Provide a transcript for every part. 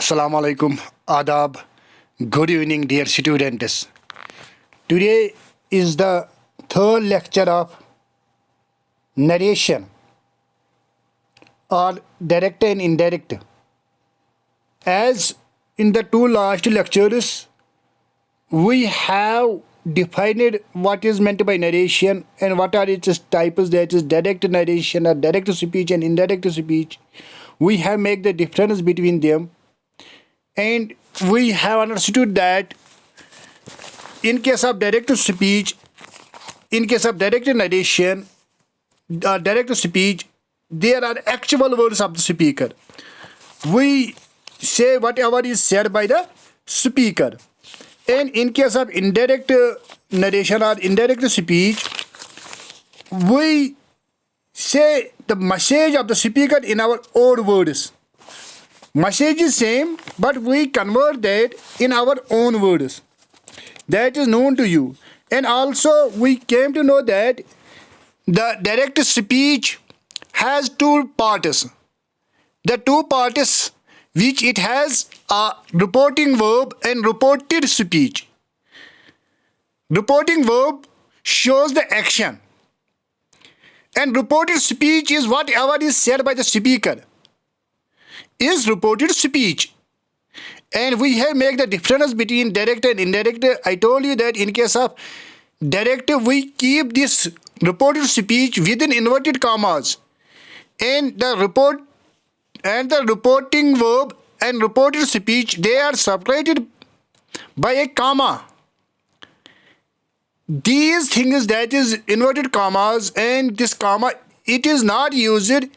Assalamu alaikum, adab, good evening, dear students. Today is the third lecture of narration or direct and indirect. As in the two last lectures, we have defined what is meant by narration and what are its types, that is direct narration or direct speech and indirect speech. We have made the difference between them, and we have understood that in case of direct speech, in case of direct narration, direct speech, there are actual words of the speaker. We say whatever is said by the speaker. And in case of indirect narration or indirect speech, we say the message of the speaker in our own words. Message is same, but we convert that in our own words. That is known to you. And also we came to know that the direct speech has two parts. The two parts which it has a reporting verb and reported speech. Reporting verb shows the action, and reported speech is whatever is said by the speaker is reported speech. And we have made the difference between direct and indirect. I told you that in case of direct, we keep this reported speech within inverted commas, and the report and the reporting verb and reported speech, they are separated by a comma. These things, that is inverted commas and this comma, it is not used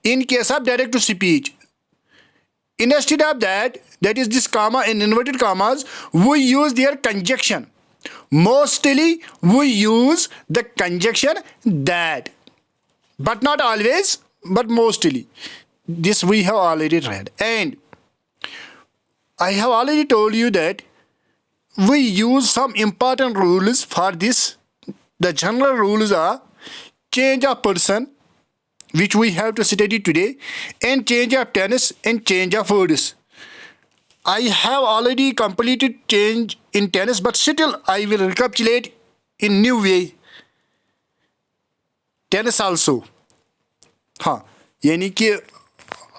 in case of direct speech. Instead of that, that is this comma and inverted commas, we use their conjunction. Mostly we use the conjunction that, but not always, but mostly. This we have already read, and I have already told you that we use some important rules for this. The general rules are change of person, which we have to study today, and change of tense and change of words. I have already completed change in tense, but still I will recapitulate in new way tense also. हाँ, यानी कि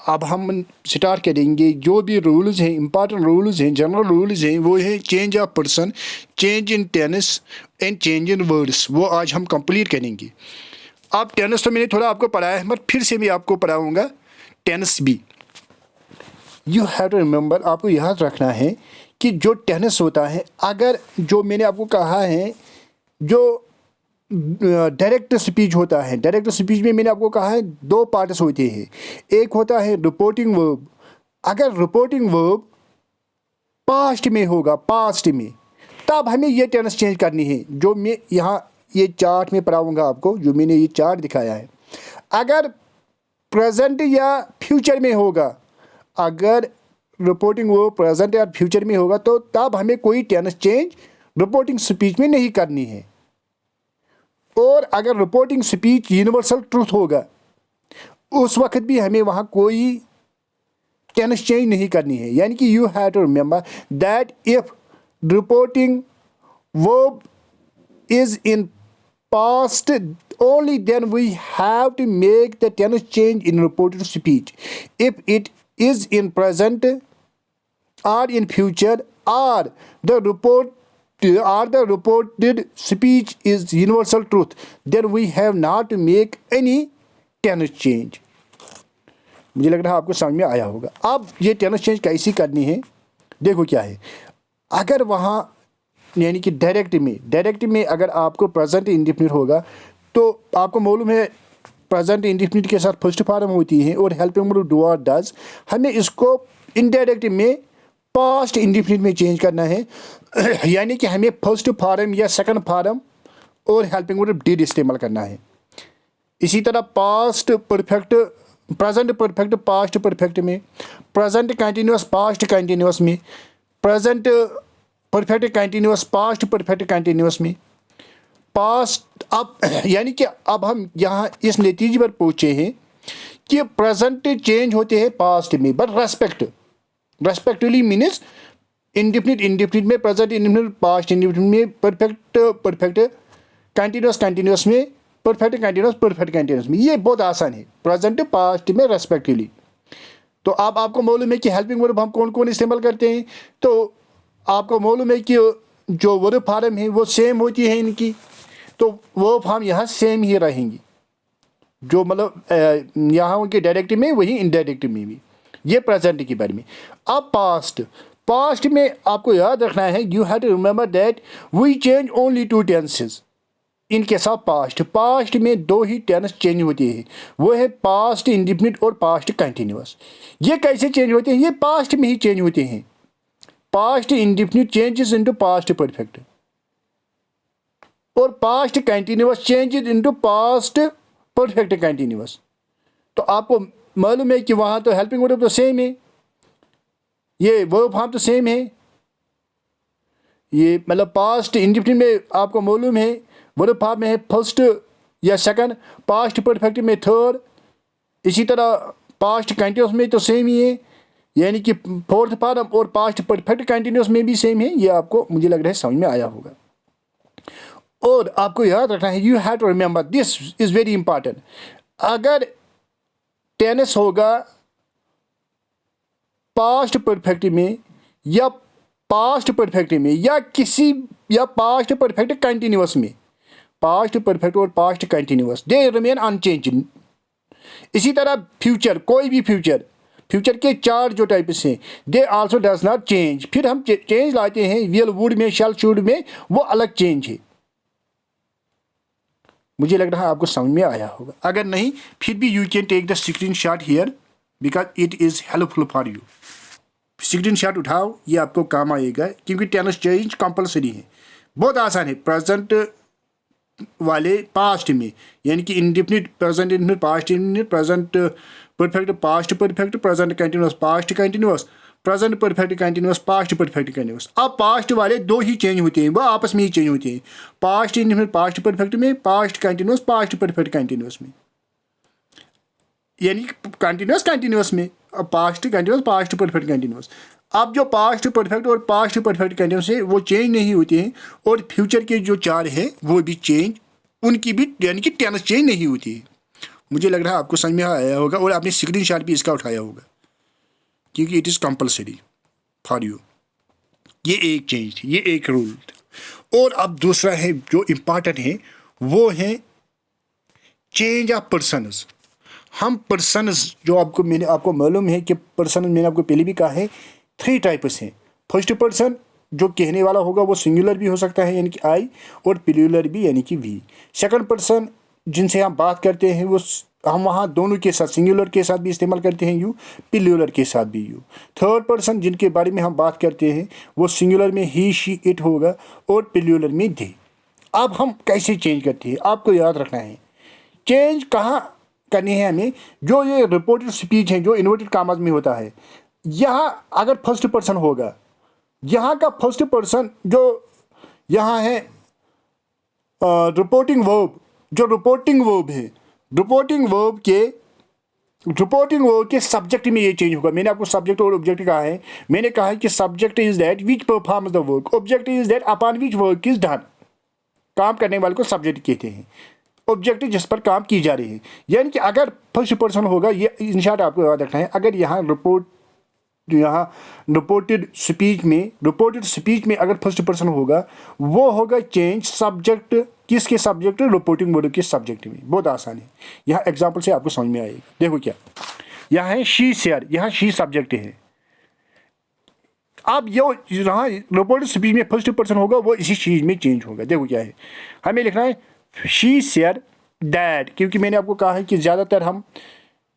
अब हम start करेंगे जो भी rules हैं, important rules हैं, जनरल रूल्स हैं, वो है change of person, change in tense and change in words. वो आज हम कंप्लीट करेंगे. अब टेंस तो मैंने थोड़ा आपको पढ़ाया है, बट फिर से मैं आपको पढ़ाऊँगा टेंस भी. यू हैव टू रिमेंबर, आपको याद रखना है कि जो टेंस होता है, अगर जो मैंने आपको कहा है जो डायरेक्ट स्पीच होता है, डायरेक्ट स्पीच में मैंने आपको कहा है दो पार्ट्स होते हैं. एक होता है रिपोर्टिंग वर्ब. अगर रिपोर्टिंग वर्ब पास्ट में होगा, पास्ट में, तब हमें ये टेंस चेंज करनी है, जो मैं यहाँ ये चार्ट में पढ़ाऊँगा आपको, जो मैंने ये चार्ट दिखाया है. अगर प्रेजेंट या फ्यूचर में होगा, अगर रिपोर्टिंग वर्ब प्रेजेंट या फ्यूचर में होगा, तो तब हमें कोई टेंस चेंज रिपोर्टिंग स्पीच में नहीं करनी है. और अगर रिपोर्टिंग स्पीच यूनिवर्सल ट्रूथ होगा, उस वक्त भी हमें वहाँ कोई टेंस चेंज नहीं करनी है. यानी कि you have to remember that if reporting verb is in past, only then we have to make the tense change in reported speech. If it is in present or in future, or the reported speech is universal truth, then we have not to make any tense change. मुझे लग रहा है आपको समझ में आया होगा. अब ये टेंस चेंज कैसी करनी है, देखो क्या है. अगर वहाँ यानी कि डायरेक्ट में अगर आपको प्रेजेंट इंडेफिनिट होगा, तो आपको मालूम है प्रेजेंट इंडेफिनिट के साथ फर्स्ट फॉर्म होती है और हेल्पिंग वर्ब डू और डज. हमें इसको इनडायरेक्ट में पास्ट इंडेफिनिट में चेंज करना है. यानी कि हमें फर्स्ट फॉर्म या सेकंड फॉर्म और हेल्पिंग वर्ब डिड इस्तेमाल करना है. इसी तरह past perfect, present perfect past perfect में, प्रेजेंट कंटिन्यूस पास्ट कंटिन्यूस में, present perfect continuous past perfect continuous में, पास्ट. अब यानी कि अब हम यहाँ इस नतीजे पर पहुँचे हैं कि प्रेजेंट चेंज होते हैं पास्ट में, but respect respectively means indefinite indefinite में, प्रेजेंट इंडिफिनिट, पास्ट इंडिफिनिट में, परफेक्ट परफेक्ट, कंटिन्यूस कंटिन्यूस में, परफेक्ट कंटिन्यूस परफेक्ट कंटिन्यूस में। ये बहुत आसान है, प्रेजेंट पास्ट में रेस्पेक्टिवली। तो आपको मालूम है कि हेल्पिंग वर्ब हम कौन कौन इस्तेमाल करते हैं। तो आपको मालूम है कि जो वर्ब फॉर्म है वो सेम होती है इनकी, तो वर्ब फॉर्म यहाँ सेम ही रहेंगी, जो मतलब यहाँ उनके डायरेक्टिव में वही इनडायरेक्टिव में भी। ये प्रेजेंट के बारे में। अब पास्ट में आपको याद रखना है, you have to remember that we change only 2 tenses in case of past में 2 ही टेंस चेंज होते हैं, वो है पास्ट इंडिफिनिट और पास्ट कंटिन्यूस। ये कैसे चेंज होते हैं? ये पास्ट में ही चेंज होते हैं। Past indefinite changes into past perfect और past continuous changes into past perfect continuous. तो आपको मालूम है कि वहाँ तो हेल्पिंग वर्ब तो सेम है, ये वर्ब फॉर्म तो सेम है। ये मतलब पास्ट इंडिफिनिट में आपको मालूम है वर्ब फॉर्म में है फर्स्ट या सेकंड, पास्ट परफेक्ट में थर्ड, इसी तरह पास्ट कंटिन्यूस में तो सेम ही है, यानी कि फोर्थ फॉर्म, और पास्ट परफेक्ट कंटिन्यूस में भी सेम है। ये आपको मुझे लग रहा है समझ में आया होगा। और आपको याद रखना है, you have to remember this is very important. अगर टेंस होगा पास्ट परफेक्ट में या पास्ट परफेक्ट में या पास्ट परफेक्ट कंटिन्यूस में, पास्ट परफेक्ट और past continuous they remain unchanged. इसी तरह फ्यूचर, कोई भी फ्यूचर के 4 जो टाइप्स हैं, they also does not change. फिर हम चेंज लाते हैं विल वुड में, शैल शुड में, वो अलग चेंज है। मुझे लग रहा है आपको समझ में आया होगा। अगर नहीं फिर भी you can take the screenshot here because it is helpful for you. Screenshot उठाओ, ये आपको काम आएगा, क्योंकि टेंस चेंज कंपलसरी है। बहुत आसान है। प्रेजेंट वाले पास्ट में, यानी कि indefinite present indefinite past indefinite, present perfect past perfect, present continuous past continuous, present perfect continuous past perfect continuous. अब पास्ट वाले 2 ही चेंज होते हैं, वो आपस में ही चेंज होते हैं, पास्ट इंडिफिनिट पास्ट परफेक्ट में, past continuous past perfect continuous में, यानी कंटिन्यूस कंटिन्यूस में, past continuous past perfect continuous. अब जो पास्ट परफेक्ट और पास्ट परफेक्ट कंटिन्यूस है वो चेंज नहीं होते हैं, और फ्यूचर के जो 4 है वो भी चेंज, उनकी भी यानी कि टेंस चेंज नहीं होती है। मुझे लग रहा है आपको समझ में आया होगा, और आपने स्क्रीनशॉट भी इसका उठाया होगा, क्योंकि it is compulsory for you. ये एक चेंज थी, ये एक रूल था। और अब दूसरा है जो इम्पॉर्टेंट है, वो है चेंज ऑफ पर्सनस। हम पर्सनस जो मैंने आपको मालूम है कि पर्सन मैंने आपको पहले भी कहा है 3 टाइप्स हैं। फर्स्ट पर्सन जो कहने वाला होगा वो सिंगुलर भी हो सकता है, यानी कि आई, और प्लूरल भी, यानी कि वी। सेकंड पर्सन जिनसे हम बात करते हैं वो हम वहाँ दोनों के साथ, सिंगुलर के साथ भी इस्तेमाल करते हैं यू, प्लूरल के साथ भी यू। थर्ड पर्सन जिनके बारे में हम बात करते हैं वो सिंगुलर में ही शी इट होगा, और प्लूरल में दे। अब हम कैसे चेंज करते हैं आपको याद रखना है। चेंज कहाँ करनी है हमें? जो ये रिपोर्टेड स्पीच है जो इन्वर्टेड कॉमास में होता है, यहाँ अगर फर्स्ट पर्सन होगा, यहाँ का फर्स्ट पर्सन जो यहाँ है रिपोर्टिंग वर्ब, जो रिपोर्टिंग वर्ब है, रिपोर्टिंग वर्ब के सब्जेक्ट में ये चेंज होगा। मैंने आपको सब्जेक्ट और ऑब्जेक्ट कहा है। मैंने कहा है कि subject is that which performs the work, object is that upon which work is done. काम करने वाले को सब्जेक्ट कहते हैं, ऑब्जेक्ट जिस पर काम की जा रही है। यानी कि अगर फर्स्ट पर्सन होगा, ये इन शॉर्ट आपको याद रखना है, अगर यहाँ रिपोर्टेड स्पीच में अगर फर्स्ट पर्सन होगा, वो होगा चेंज सब्जेक्ट, किसके सब्जेक्ट? रिपोर्टिंग वर्ड के सब्जेक्ट में। बहुत आसान है, यहाँ एग्जांपल से आपको समझ में आएगा। देखो क्या, यहाँ है शी शेयर, यहाँ शी सब्जेक्ट है। अब यो यहाँ रिपोर्टेड स्पीच में फर्स्ट पर्सन होगा, वो इसी चीज़ में चेंज होगा। देखो क्या है, हमें लिखना है शी शेयर दैट, क्योंकि मैंने आपको कहा है कि ज़्यादातर हम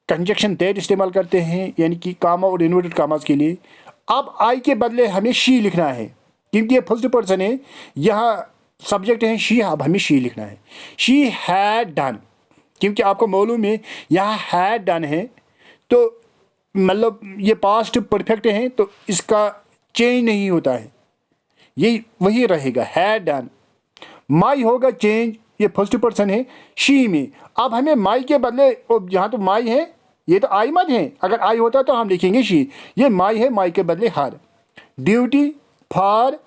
कंजक्शन दैट इस्तेमाल करते हैं, यानी कि कामा और इन्वर्टेड कामास के लिए। अब आई के बदले हमें शी लिखना है, क्योंकि ये फर्स्ट पर्सन है, यहाँ सब्जेक्ट है शी, अब हमें शी लिखना है। शी हैड डन, क्योंकि आपको मालूम है यहाँ हैड डन है, तो मतलब ये पास्ट परफेक्ट है, तो इसका चेंज नहीं होता है, ये वही रहेगा, हैड डन। माई होगा चेंज, ये फर्स्ट पर्सन है शी में। अब हमें माई के बदले, यहाँ तो माई है, ये तो आई मत है, अगर आई होता तो हम लिखेंगे शी। ये माई है, माई के बदले हर। ड्यूटी, फॉर,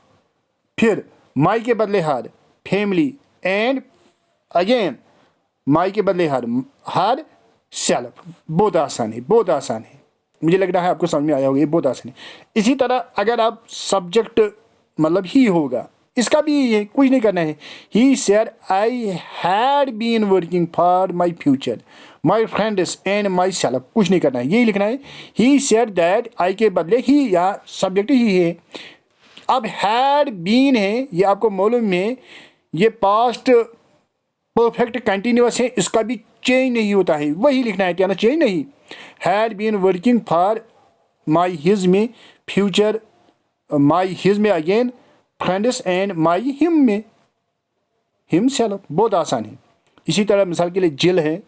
फिर माई के बदले हर, फैमिली, एंड अगेन माई के बदले हर, सेल्फ। बहुत आसान है, बहुत आसान है। मुझे लग रहा है आपको समझ में आया होगा, ये बहुत आसान है। इसी तरह अगर आप सब्जेक्ट मतलब ही होगा, इसका भी ये कुछ नहीं करना है। He said I had been working for my future, my friends and myself, कुछ नहीं करना है, यही लिखना है। ही सेड दैट, आई के बदले ही या सब्जेक्ट ही है। अब हैड बीन है, ये आपको मालूम है, ये पास्ट परफेक्ट कंटिन्यूअस है, इसका भी चेंज नहीं होता है, वही लिखना है, क्या चेंज नहीं। Had been working for my his में फ्यूचर, माई हिज में again friends and my him में हिम सेल्फ, बहुत आसान है। इसी तरह मिसाल के लिए जिल है,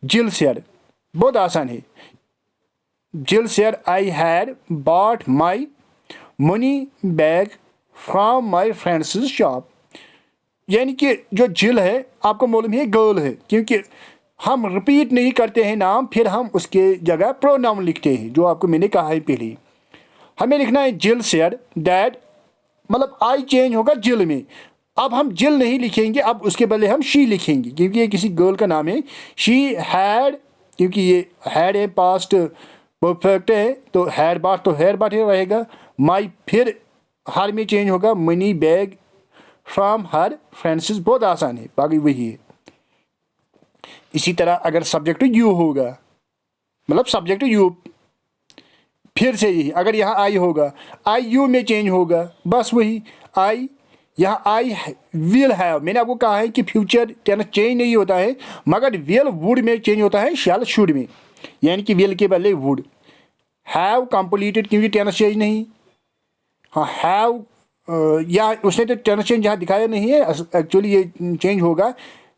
जिल सेड, बहुत आसान है। जिल said I had bought my money bag from my friends shop. यानी कि जो जिल है आपको मालूम है गर्ल है, क्योंकि हम रिपीट नहीं करते हैं नाम, फिर हम उसके जगह प्रोनाउन लिखते हैं, जो आपको मैंने कहा है पहले। हमें लिखना है जिल सेड दैट, मतलब आई चेंज होगा जिल में। अब हम जिल नहीं लिखेंगे, अब उसके बदले हम शी लिखेंगे, क्योंकि ये किसी गर्ल का नाम है। शी हैड, क्योंकि ये हैड है, पास्ट परफेक्ट है, तो हैड बाट तो हैड बाट ही रहेगा। माई फिर हर में चेंज होगा, money bag from her friends, बहुत आसान है, बाकी वही है। इसी तरह अगर सब्जेक्ट यू होगा, मतलब सब्जेक्ट यू, फिर से यही, अगर यहाँ आई होगा, आई यू में चेंज होगा, बस वही आई। यहाँ आई विल हैव, मैंने आपको कहा है कि फ्यूचर टेंस चेंज नहीं होता है, मगर विल वुड में चेंज होता है, शैल शुड में, यानी कि विल के बदले वुड। हैव कंप्लीटेड, क्योंकि टेंस चेंज नहीं। हाँ हैव, या उसने तो टेंस चेंज यहाँ दिखाया नहीं है, एक्चुअली ये चेंज होगा।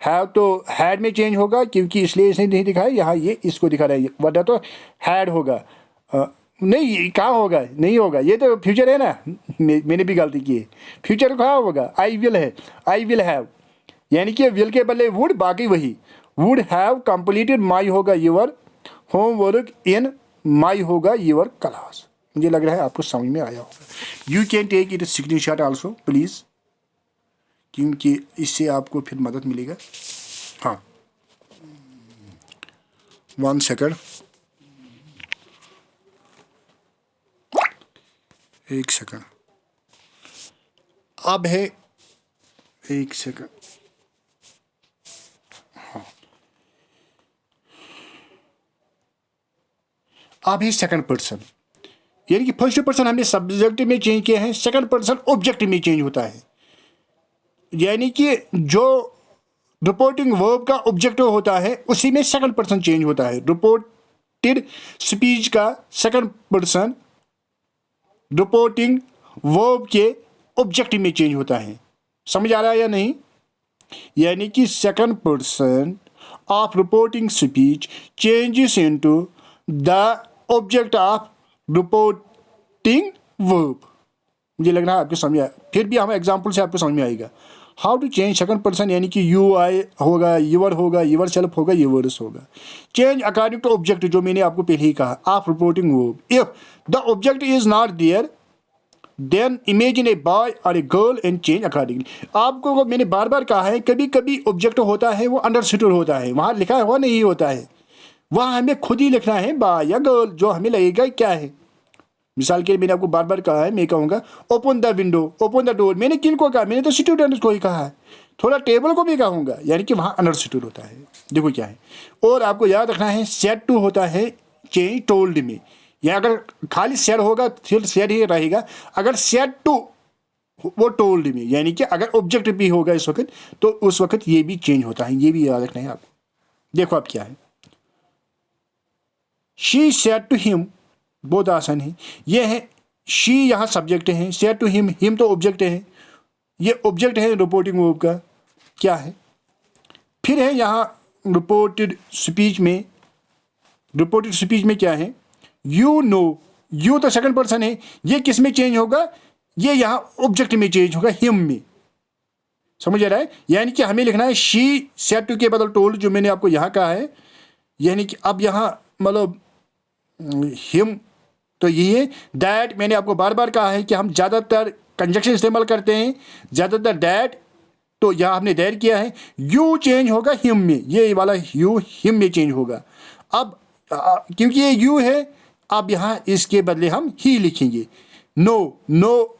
हैव तो हैड में चेंज होगा, क्योंकि इसलिए इसने नहीं दिखाया, यहाँ ये इसको दिखा रहा है, वरना तो हैड होगा। नहीं, कहाँ होगा, नहीं होगा, ये तो फ्यूचर है ना, मैंने भी गलती की है। फ्यूचर कहाँ होगा, आई विल है, आई विल हैव, यानी कि विल के बदले वुड, बाकी वही। वुड हैव कंप्लीटेड, माई होगा योर होमवर्क, इन माई होगा योर क्लास। मुझे लग रहा है आपको समझ में आया होगा। You can take it screenshot also please, क्योंकि इससे आपको फिर मदद मिलेगा। हाँ, 1 सेकंड, 1 सेकंड, अब है 1 सेकंड। हाँ, अब है सेकंड पर्सन, यानी कि फर्स्ट पर्सन हमने सब्जेक्ट में चेंज किया है, सेकंड पर्सन ऑब्जेक्ट में चेंज होता है। यानी कि जो रिपोर्टिंग वर्ब का ऑब्जेक्टिव होता है, उसी में सेकंड पर्सन चेंज होता है। रिपोर्टेड स्पीच का सेकंड पर्सन रिपोर्टिंग वर्ब के ऑब्जेक्टिव में चेंज होता है। समझ आ रहा है या नहीं? यानी कि second person of reporting speech changes into the object of reporting verb. मुझे लग रहा है आपको समझ आया, फिर भी हम एग्जाम्पल से आपको समझ में आएगा। How to change second person, यानी कि यू आई होगा, यूर होगा, यूर सेल्फ होगा, यूवर्स होगा। चेंज अकॉर्डिंग टू ऑब्जेक्ट, जो मैंने आपको पहले ही कहा, of reporting verb. If the object is not there then imagine a boy और a girl and change accordingly. आपको मैंने बार बार कहा है, कभी कभी ऑब्जेक्ट होता है वो अंडरस्टूड होता है, वहाँ लिखा हुआ नहीं होता है, वहाँ हमें खुद ही लिखना है बॉय या गर्ल, जो हमें लगेगा क्या है। मिसाल के लिए मैंने आपको बार बार कहा है, मैं कहूँगा open the window, open the door. मैंने किन को कहा? मैंने तो स्टूडेंट्स को ही कहा है। थोड़ा टेबल को भी कहूँगा, यानी कि वहाँ अंडरस्टूड होता है। देखो क्या है, और आपको याद रखना है सेड टू होता है चेंज टोल्ड में, या अगर खाली सेड होगा फिर सेड ही रहेगा। अगर सेड टू वो टोल्ड में, यानी कि अगर ऑब्जेक्ट भी होगा इस वक्त, तो उस वक्त ये भी चेंज होता है, ये भी याद रखना है आपको। देखो अब क्या है, शी सेड टू हिम, बहुत आसान है। ये है शी, यहाँ सब्जेक्ट है, सेड टू हिम, हिम तो ऑब्जेक्ट है, ये ऑब्जेक्ट है रिपोर्टिंग वर्ब का। क्या है फिर है यहाँ रिपोर्टेड स्पीच में, रिपोर्टेड स्पीच में क्या है, यू नो, यू तो सेकंड पर्सन है, ये किस में चेंज होगा, ये यहाँ ऑब्जेक्ट में चेंज होगा, हिम में। समझ आ रहा है? यानी कि हमें लिखना है शी सेड टू के बदल टोल्ड, जो मैंने आपको यहाँ कहा है। यानी कि अब यहाँ मतलब हिम, तो यही है। दैट मैंने आपको बार बार कहा है कि हम ज़्यादातर कंजक्शन इस्तेमाल करते हैं, ज़्यादातर दैट, तो यहाँ हमने दैट किया है। यू चेंज होगा हिम में, ये वाला यू हिम में चेंज होगा। अब क्योंकि ये यू है, अब यहाँ इसके बदले हम ही लिखेंगे। नो, नो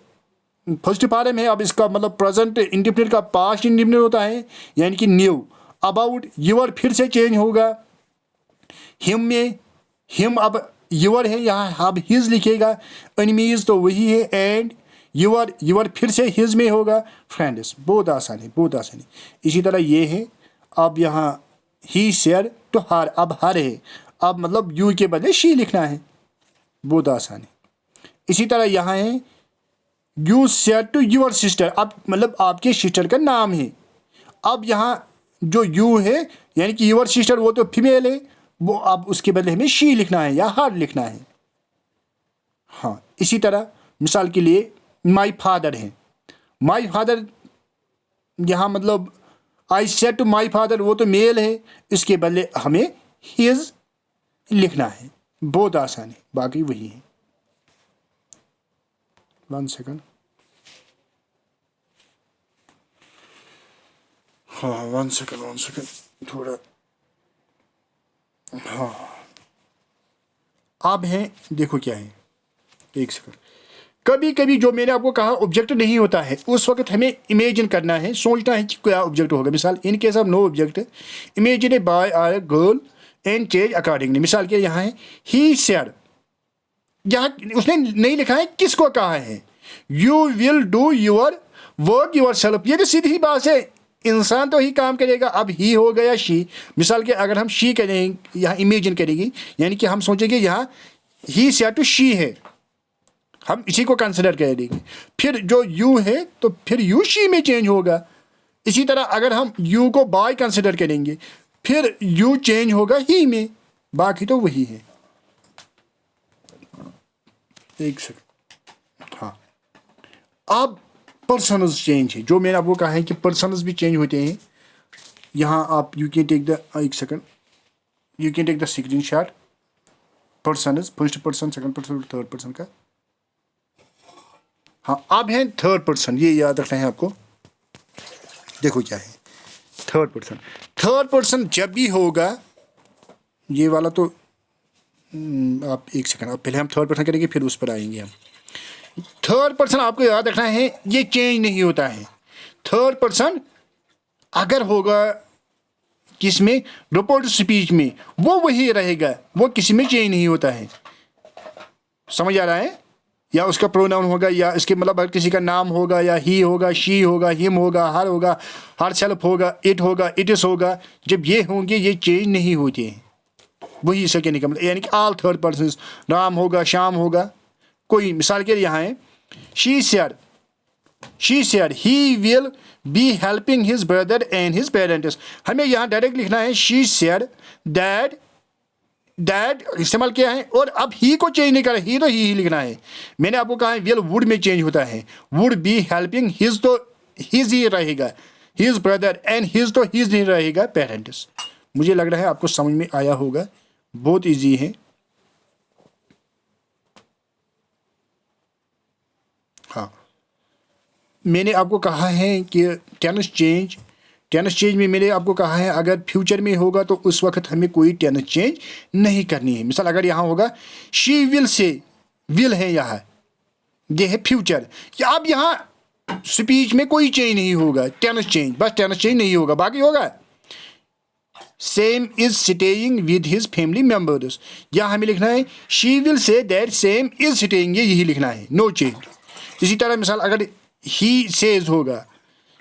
फर्स्ट फॉर्म है, अब इसका मतलब प्रेजेंट इंडिफिनिट का पास्ट इंडिफिनिट होता है, यानी कि न्यू। अबाउट, यूर फिर से चेंज होगा हिम में, हिम अब यूर है, यहाँ अब हिज लिखेगा। एनिमीज तो वही है, एंड यूर, यूर फिर से हिज में होगा। फ्रेंड्स, बहुत आसान है, बहुत आसान है। इसी तरह ये है, अब यहाँ ही शेयर टू हर, अब हर है, अब मतलब यू के बदले शी लिखना है, बहुत आसान है। इसी तरह यहाँ है you share to your sister, अब मतलब आपके सिस्टर का नाम है। अब यहाँ जो यू है यानी कि यूर सिस्टर, वो तो फीमेल है, वो अब उसके बदले हमें शी लिखना है या हर लिखना है। हाँ, इसी तरह मिसाल के लिए माई फादर है, माई फादर, यहाँ मतलब I said to my father, वो तो मेल है, इसके बदले हमें हिज लिखना है। बहुत आसान है, बाकी वही है। 1 सेकंड, हाँ 1 सेकंड थोड़ा, हाँ अब है, देखो क्या है, 1 सेकंड। कभी कभी जो मैंने आपको कहा ऑब्जेक्ट नहीं होता है, उस वक्त हमें इमेजिन करना है, सोचना है कि क्या ऑब्जेक्ट होगा। मिसाल, in case of no object, imagine a boy और गर्ल एंड चेंज अकॉर्डिंगली। मिसाल के यहाँ है ही सेड, यहाँ उसने नहीं लिखा है किसको कहा है। You will do your work your self, ये तो सीधी बात है, इंसान तो ही काम करेगा। अब ही हो गया शी, मिसाल के अगर हम शी करेंगे, यहाँ इमेजिन करेंगे, यानी कि हम सोचेंगे यहाँ ही सेड टू शी है, हम इसी को कंसिडर करेंगे। फिर जो यू है तो फिर यू शी में चेंज होगा। इसी तरह अगर हम यू को बॉय कंसिडर करेंगे, फिर यू चेंज होगा ही में, बाकी तो वही है। 1 सेकंड, हाँ अब पर्सनस चेंज है, जो मैंने आपको कहा है कि पर्सनस भी चेंज होते हैं। यहाँ आप you can take the, 1 second, you can take the screen shot. Persons, first person, second person, third person का। हाँ, अब है थर्ड पर्सन, ये याद रखना है आपको। देखो क्या है थर्ड पर्सन। थर्ड पर्सन जब भी होगा, ये वाला तो आप 1 सेकंड, अब पहले हम थर्ड पर्सन करेंगे, फिर उस पर आएंगे हम। थर्ड पर्सन आपको याद रखना है, ये चेंज नहीं होता है। थर्ड पर्सन अगर होगा किसमें, रिपोर्ट स्पीच में, वो वही रहेगा, वो किसी में चेंज नहीं होता है। समझ आ रहा है? या उसका प्रोनाउन होगा, या इसके मतलब अगर किसी का नाम होगा, या ही होगा, शी होगा, हिम होगा, हर होगा, हर सेल्फ होगा, इट होगा, इट इज होगा, जब ये होंगे ये चेंज नहीं होते हैं। वही इसका कहने का मतलब, यानी कि ऑल थर्ड पर्सन, राम होगा, श्याम होगा, कोई। मिसाल के लिए यहाँ है she said he will be helping his brother and his parents. हमें यहाँ डायरेक्ट लिखना है शी सेड दैट, दैट इस्तेमाल किया है, और अब ही को चेंज नहीं करा, ही तो ही लिखना है। मैंने आपको कहा है विल वुड में चेंज होता है, वुड बी हेल्पिंग हिज तो हिज ही रहेगा, हिज ब्रदर, एंड हिज तो हिज नहीं रहेगा, पेरेंट्स। मुझे लग रहा है आपको समझ में आया होगा, बहुत इजी है। हाँ, मैंने आपको कहा है कि टेंस चेंज में मैंने आपको कहा है अगर फ्यूचर में होगा तो उस वक्त हमें कोई टेंस चेंज नहीं करनी है। मिसाल अगर यहाँ होगा शी विल से, विल है यहाँ, ये है फ्यूचर, कि अब यहाँ स्पीच में कोई चेंज नहीं होगा, टेंस चेंज, बस टेंस चेंज नहीं होगा, बाकी होगा same is staying with his family members. यहाँ हमें लिखना है she will say that same is staying, यही लिखना है, नो चेंज। इसी तरह मिसाल अगर ही सेज होगा,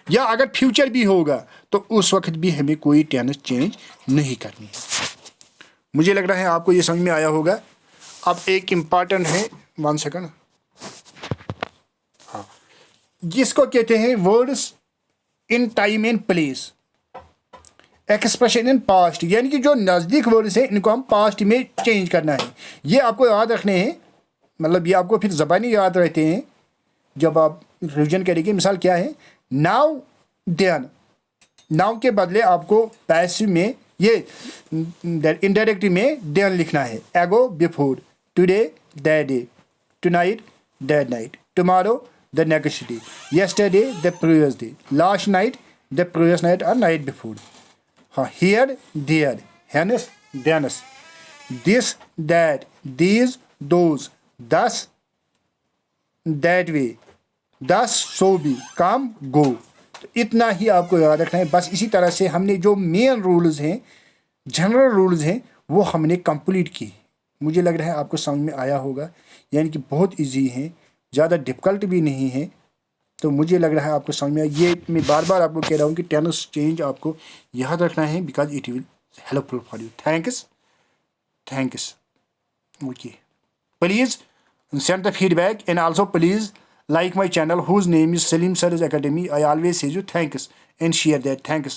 या अगर फ्यूचर भी होगा, तो उस वक्त भी हमें कोई टेंस चेंज नहीं करनी है। मुझे लग रहा है आपको ये समझ में आया होगा। अब एक इम्पॉर्टेंट है, 1 सेकंड, हाँ, जिसको कहते हैं words in time and place, expression in past, यानी कि जो नज़दीक वर्ड्स हैं इनको हम पास्ट में चेंज करना है। ये आपको याद रखने हैं, मतलब ये आपको फिर ज़बानी याद रहते हैं जब आप रिविजन करेंगे। मिसाल क्या है, नाउ देन, नाउ के बदले आपको पैसिव में, ये इनडायरेक्ट में देन लिखना है, एगो before, today, that day, tonight, that night, tomorrow, the next day, yesterday, the previous day, last night, the previous night or night before. Here, there, hence, thence, this, that, these, those, thus, that way, thus, so be, come, go. तो इतना ही आपको याद रखना है। बस इसी तरह से हमने जो मेन रूल्स हैं, जनरल रूल्स हैं, वो हमने कंप्लीट की। मुझे लग रहा है आपको समझ में आया होगा, यानी कि बहुत इजी है, ज़्यादा डिफ़िकल्ट भी नहीं है। तो मुझे लग रहा है आपको समझ में आया। ये मैं बार बार आपको कह रहा हूँ कि टेंस चेंज आपको याद रखना है, because it will helpful for you. Thanks okay. Please send the feedback and also please like my channel whose name is Salim Sir's Academy. I always say you thanks and share that. Thanks.